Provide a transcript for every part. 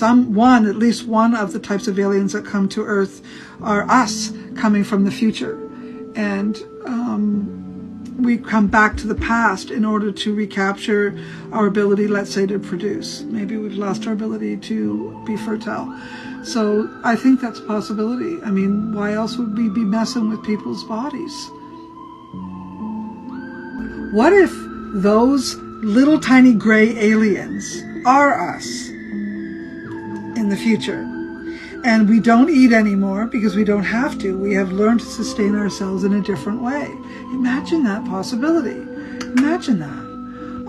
at least one of the types of aliens that come to Earth are us coming from the future. And we come back to the past in order to recapture our ability, let's say, to produce. Maybe we've lost our ability to be fertile. So I think that's a possibility. I mean, why else would we be messing with people's bodies? What if those little tiny gray aliens are us in the future? And we don't eat anymore because we don't have to. We have learned to sustain ourselves in a different way. Imagine that possibility. Imagine that.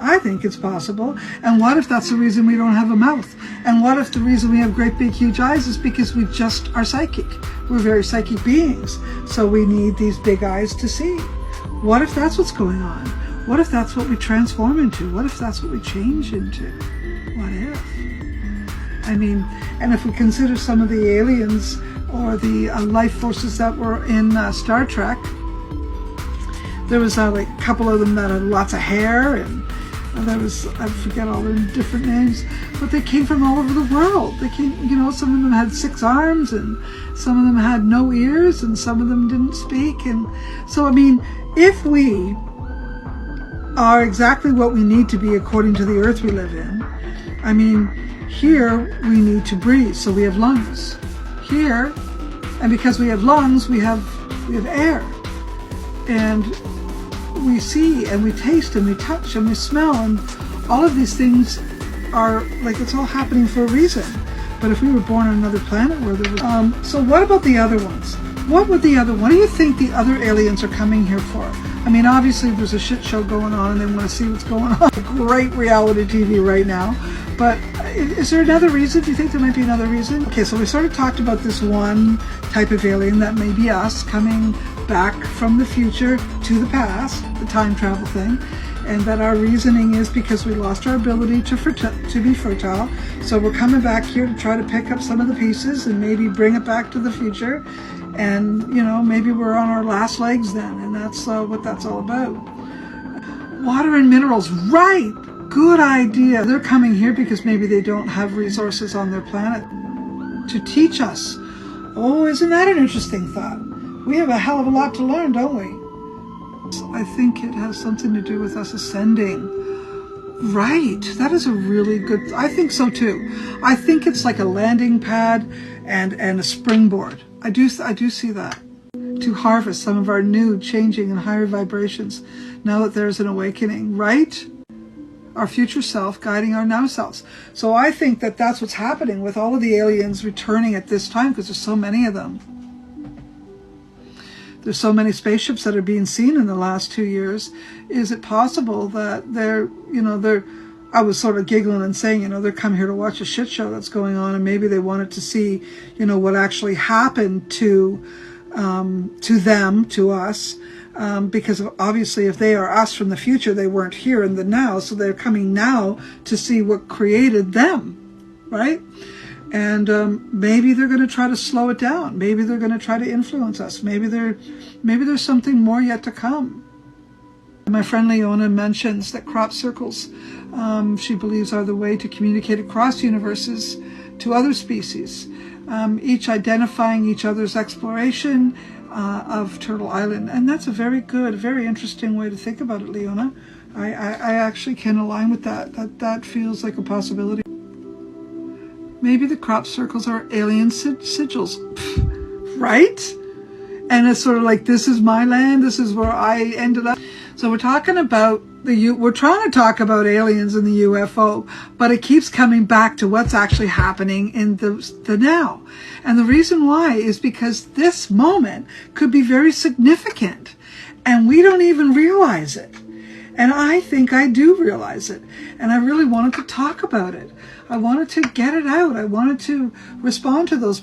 I think it's possible. And what if that's the reason we don't have a mouth? And what if the reason we have great big huge eyes is because we just are psychic? We're very psychic beings. So we need these big eyes to see. What if that's what's going on? What if that's what we transform into? What if that's what we change into? What if? I mean, and if we consider some of the aliens or the life forces that were in Star Trek, there was like a couple of them that had lots of hair, and there was, I forget all their different names, but they came from all over the world. They came, you know, some of them had 6 arms, and some of them had no ears, and some of them didn't speak. And so, I mean, if we are exactly what we need to be according to the Earth we live in, I mean, here we need to breathe, so we have lungs. Here, and because we have lungs, we have air. And we see and we taste and we touch and we smell, and all of these things are like, it's all happening for a reason. But if we were born on another planet where there was so what about the other ones? What do you think the other aliens are coming here for? I mean, obviously there's a shit show going on and they want to see what's going on. Great reality TV right now. But is there another reason? Do you think there might be another reason? Okay, so we sort of talked about this one type of alien that may be us coming back from the future to the past, the time travel thing, and that our reasoning is because we lost our ability to be fertile. So we're coming back here to try to pick up some of the pieces and maybe bring it back to the future. And, you know, maybe we're on our last legs then, and that's what that's all about. Water and minerals, right? Good idea. They're coming here because maybe they don't have resources on their planet to teach us. Oh, isn't that an interesting thought? We have a hell of a lot to learn, don't we? I think it has something to do with us ascending. Right. That is a really good... I think so too. I think it's like a landing pad and a springboard. I do see that. To harvest some of our new, changing, and higher vibrations now that there's an awakening, right? Our future self guiding our now selves. So I think that that's what's happening with all of the aliens returning at this time, because there's so many of them. There's so many spaceships that are being seen in the last 2 years. Is it possible that I was sort of giggling and saying, they're coming here to watch a shit show that's going on, and maybe they wanted to see, what actually happened to them, to us. Because obviously if they are us from the future, they weren't here in the now, so they're coming now to see what created them, right? And maybe they're going to try to slow it down. Maybe they're going to try to influence us. Maybe there's something more yet to come. My friend Leona mentions that crop circles, she believes, are the way to communicate across universes to other species, each identifying each other's exploration of Turtle Island. And that's a very good, very interesting way to think about it, Leona. I actually can align with that. That feels like a possibility. Maybe the crop circles are alien sigils, right? And it's sort of like, this is my land, this is where I ended up. So we're talking about we're trying to talk about aliens and the UFO, but it keeps coming back to what's actually happening in the now. And the reason why is because this moment could be very significant, and we don't even realize it. And I think I do realize it. And I really wanted to talk about it. I wanted to get it out. I wanted to respond to those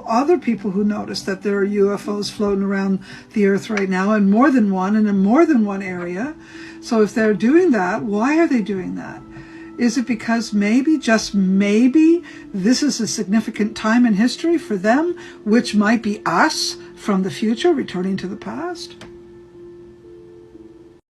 other people who noticed that there are UFOs floating around the earth right now, and more than one, and in more than one area. So if they're doing that, why are they doing that? Is it because maybe, just maybe, this is a significant time in history for them, which might be us from the future returning to the past?